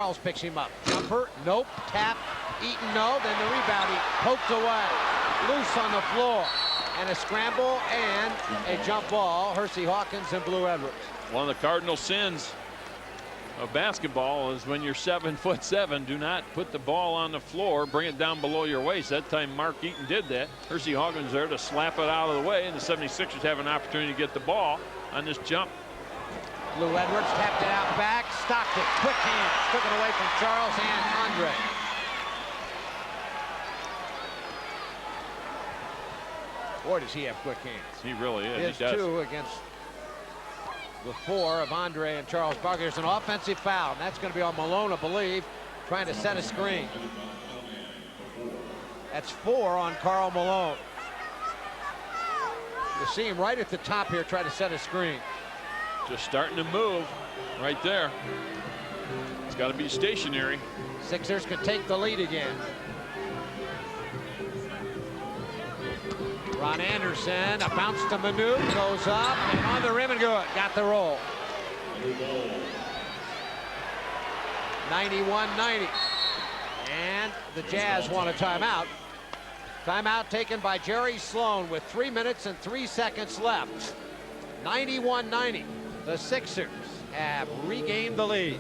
Charles picks him up. Jumper, nope. Tap, Eaton, no. Then the rebound, he poked away. Loose on the floor. And a scramble and a jump ball. Hersey Hawkins and Blue Edwards. One of the cardinal sins of basketball is when you're 7'7", do not put the ball on the floor, bring it down below your waist. That time Mark Eaton did that. Hersey Hawkins there to slap it out of the way, and the 76ers have an opportunity to get the ball on this jump. Blue Edwards tapped it out back, stopped it, quick hands, took it away from Charles and Andre. Boy, does he have quick hands. He really is. He has two against the four of Andre and Charles Barkley. There's an offensive foul, and that's going to be on Malone, I believe, trying to set a screen. That's 4 on Karl Malone. You see him right at the top here trying to set a screen. Just starting to move right there. It's got to be stationary. Sixers can take the lead again. Ron Anderson, a bounce to Manute, goes up and on the rim and good. Got the roll. 91-90. And the Jazz want a timeout. Timeout taken by Jerry Sloan with 3 minutes and 3 seconds left. 91-90. The Sixers have regained the lead.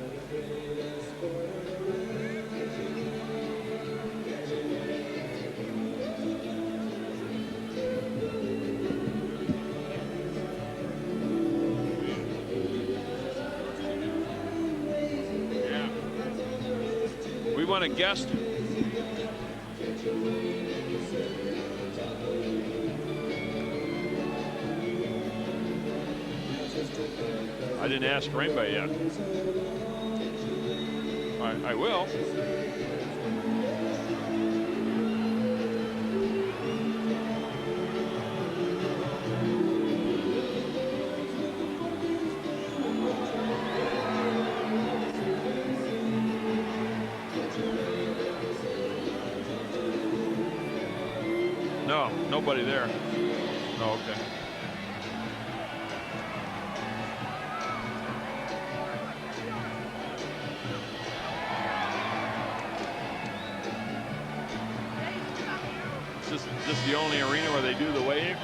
Yeah. We want a guest. I didn't ask for anybody yet. I will. No, nobody there. Oh, okay. Is this the only arena where they do the wave?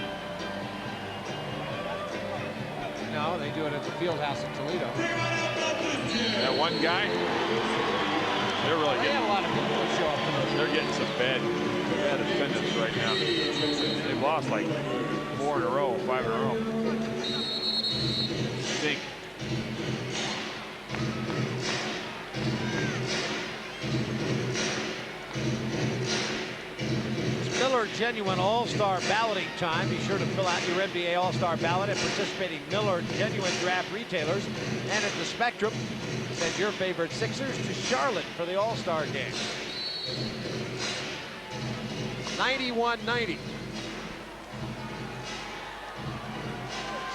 No, they do it at the Fieldhouse in Toledo. That one guy? They're really getting a lot of people that show up. They're getting some bad attendance right now. They've lost like 4 in a row, 5 in a row. Stink. Miller Genuine All-Star balloting time. Be sure to fill out your NBA All-Star ballot at participating Miller Genuine draft retailers and at the Spectrum. Send your favorite Sixers to Charlotte for the All-Star game. 91-90.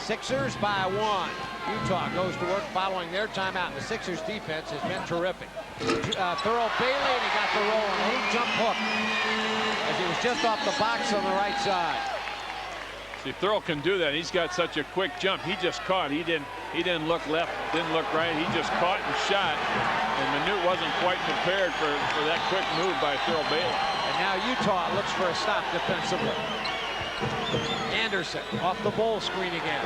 Sixers by 1. Utah goes to work following their timeout. The Sixers defense has been terrific. Thurl Bailey, and he got the roll on a little jump hook as he was just off the box on the right side. See, Thurl can do that. He's got such a quick jump. He just caught. He didn't look left, didn't look right. He just caught and shot. And Manute wasn't quite prepared for that quick move by Thurl Bailey. And now Utah looks for a stop defensively. Anderson off the ball screen again.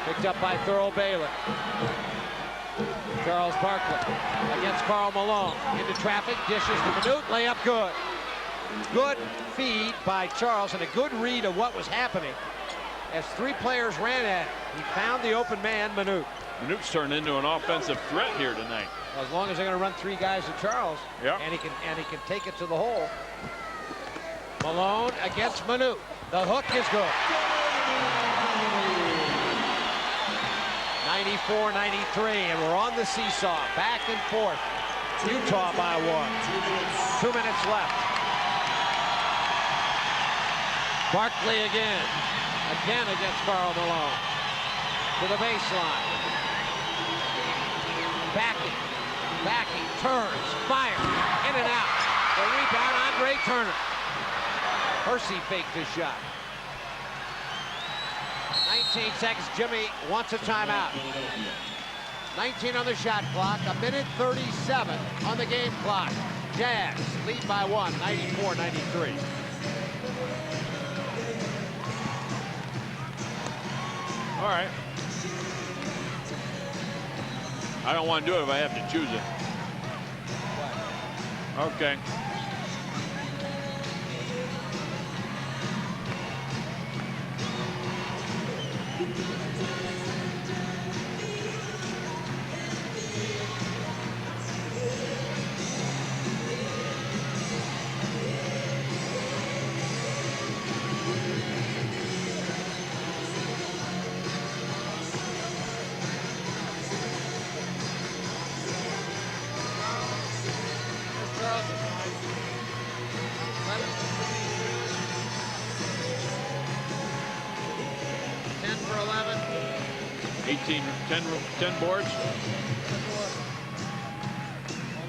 Picked up by Thurl Bailey. Charles Barkley against Karl Malone. Into traffic, dishes to Manute, layup good. Good feed by Charles and a good read of what was happening as 3 players ran at him. He found the open man, Manute. Manute's turned into an offensive threat here tonight. Well, as long as they're going to run 3 guys to Charles, yep. and he can take it to the hole. Malone against Manute. The hook is good. 94-93, and we're on the seesaw, back and forth. Utah by 1. 2 minutes left. Barkley again against Karl Malone. To the baseline. Backing, turns, fires, in and out. The rebound, Andre Turner. Hersey faked his shot. 19 seconds. Jimmy wants a timeout. 19 on the shot clock, a minute 37 on the game clock. Jazz lead by 1, 94-93. All right. I don't want to do it if I have to choose it. Okay. For 11. 18, 10 boards.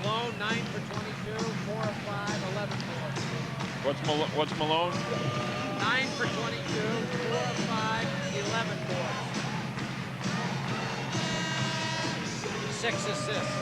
Malone, 9 for 22, 4 of 5, 11 boards. What's Malone? 9 for 22, 4 of 5, 11 boards. 6 assists.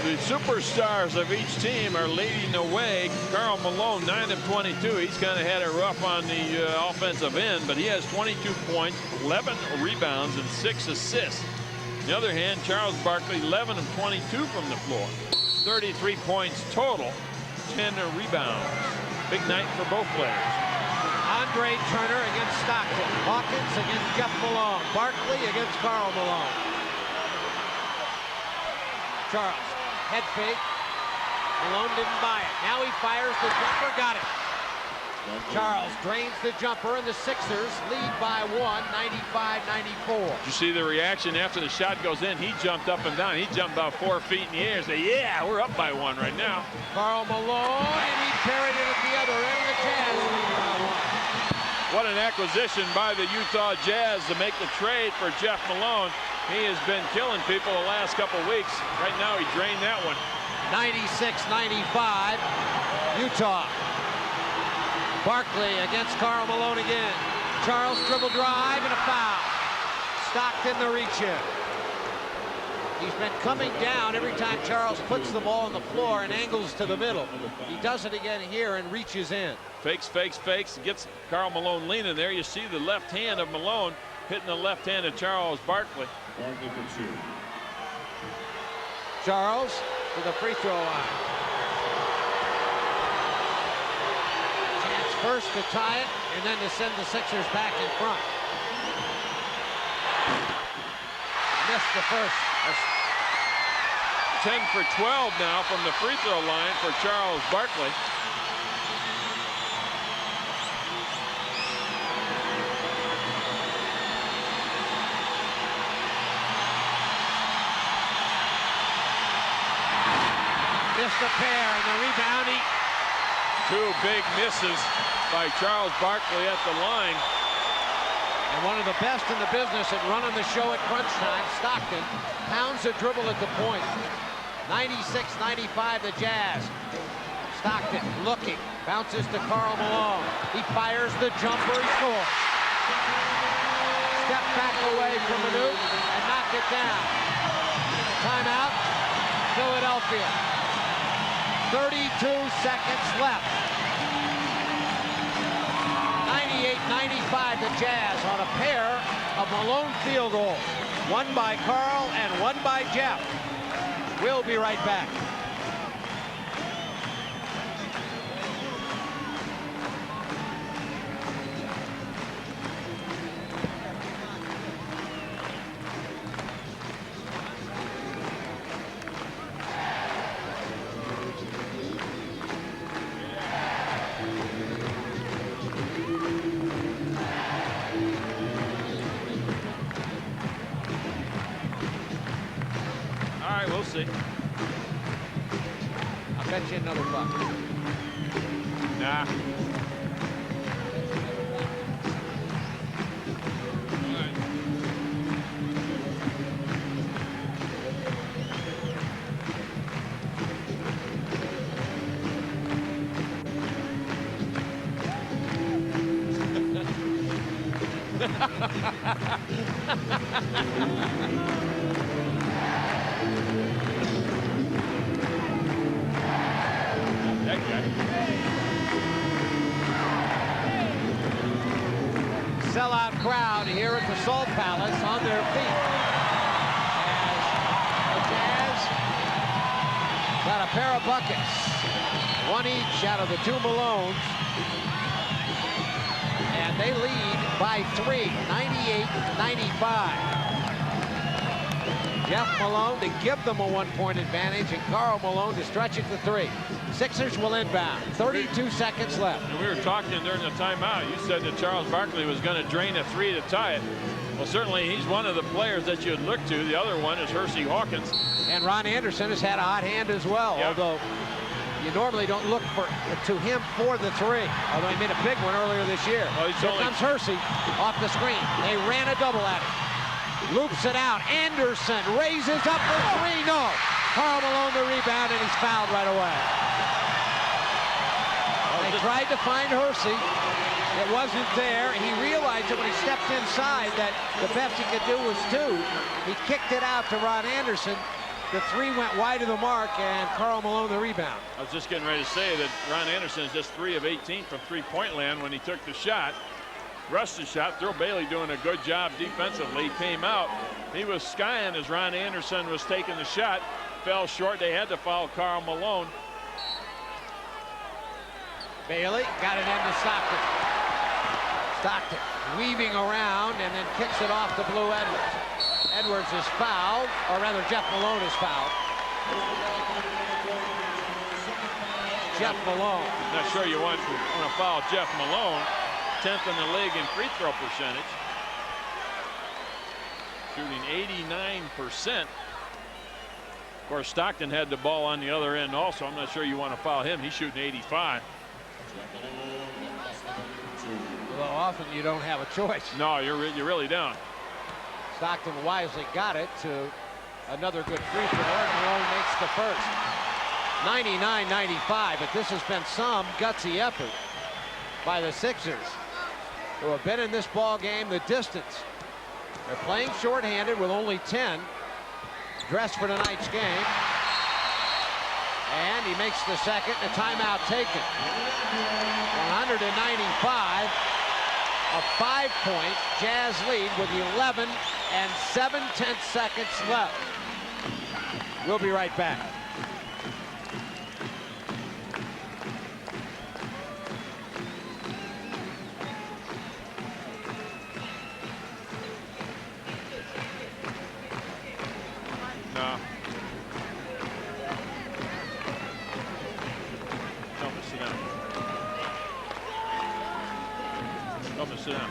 The superstars of each team are leading the way. Karl Malone, 9 of 22. He's kind of had it rough on the offensive end, but he has 22 points, 11 rebounds, and 6 assists. On the other hand, Charles Barkley, 11 of 22 from the floor. 33 points total, 10 rebounds. Big night for both players. Andre Turner against Stockton. Hawkins against Jeff Malone. Barkley against Karl Malone. Charles, head fake. Malone didn't buy it. Now he fires the jumper, got it. Charles drains the jumper, and the Sixers lead by 1, 95-94. Did you see the reaction after the shot goes in? He jumped up and down. He jumped about 4 feet in the air and said, yeah, we're up by 1 right now. Karl Malone, and he carried it at the other end. The Jazz lead by 1. What an acquisition by the Utah Jazz to make the trade for Jeff Malone. He has been killing people the last couple weeks. Right now, he drained that one. 96-95, Utah. Barkley against Karl Malone again. Charles dribble drive and a foul. Stockton the reach in. He's been coming down every time Charles puts the ball on the floor and angles to the middle. He does it again here and reaches in. Fakes, fakes, fakes. Gets Karl Malone leaning there. You see the left hand of Malone hitting the left hand of Charles Barkley. Charles to the free throw line. Chance first to tie it and then to send the Sixers back in front. Missed the first. That's 10 for 12 now from the free throw line for Charles Barkley. Missed a pair and the rebound. 2 big misses by Charles Barkley at the line. And one of the best in the business at running the show at crunch time, Stockton, pounds a dribble at the point. 96-95, the Jazz. Stockton looking, bounces to Karl Malone. He fires the jumper, he scores. Step back away from Manute and knock it down. Timeout, Philadelphia. 32 seconds left. 98-95, the Jazz on a pair of Malone field goals. One by Karl and one by Jeff. We'll be right back. We'll see. I'll bet you another buck. Nah. That guy. Sellout crowd here at the Salt Palace on their feet. As the Jazz got a pair of buckets, one each out of the two Malones. And they lead by 3, 98-95. Jeff Malone to give them a one-point advantage, and Karl Malone to stretch it to 3. Sixers will inbound. 32 seconds left. And we were talking during the timeout. You said that Charles Barkley was going to drain a 3 to tie it. Well, certainly he's one of the players that you'd look to. The other one is Hersey Hawkins. And Ron Anderson has had a hot hand as well, yeah. although you normally don't look to him for the 3, although he made a big one earlier this year. Well, Here comes Hersey off the screen. They ran a double at him. Loops it out. Anderson raises up for 3. No. Karl Malone the rebound, and he's fouled right away. They tried to find Hersey. It wasn't there. He realized that when he stepped inside that the best he could do was 2. He kicked it out to Ron Anderson. The 3 went wide of the mark, and Karl Malone the rebound. I was just getting ready to say that Ron Anderson is just 3 of 18 from three-point land when he took the shot. Rushed the shot. Thurl Bailey doing a good job defensively. Came out. He was skying as Ron Anderson was taking the shot. Fell short. They had to foul Karl Malone. Bailey got it into Stockton. Stockton weaving around and then kicks it off to Blue Edwards. Edwards is fouled, or rather Jeff Malone is fouled. Jeff Malone. Not sure you want to foul Jeff Malone. 10th in the league in free throw percentage. Shooting 89%. Of course, Stockton had the ball on the other end also. I'm not sure you want to foul him. He's shooting 85. Well, often you don't have a choice. No, you really don't. Stockton wisely got it to another good free throw, and Malone makes the first. 99-95, but this has been some gutsy effort by the Sixers, who have been in this ball game the distance. They're playing shorthanded with only 10 dressed for tonight's game. And he makes the second, a timeout taken. 195, a 5-point Jazz lead with 11 and 7/10 seconds left. We'll be right back. No. Help me sit down. Help me sit down.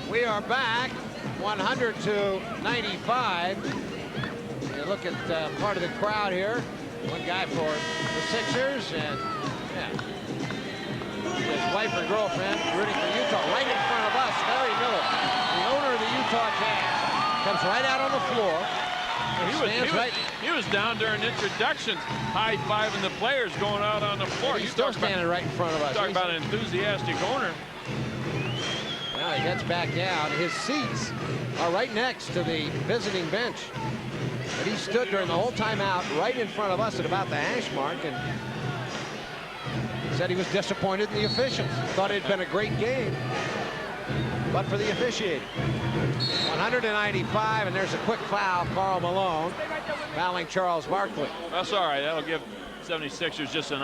We are back, 100-95. You look at part of the crowd here. One guy for the Sixers, and his wife or girlfriend rooting for Utah. Right in front of us, Larry Miller, the owner of the Utah Jazz, comes right out on the floor. He was down during introductions, high-fiving the players going out on the floor. He's still standing right in front of us. Talk about an enthusiastic owner. Now he gets back down. His seats are right next to the visiting bench. But he stood during the whole timeout right in front of us at about the hash mark, and said he was disappointed in the officials. Thought it had been a great game, but for the officiating. 195, and there's a quick foul. Karl Malone fouling Charles Barkley. That's all right. That'll give 76ers just an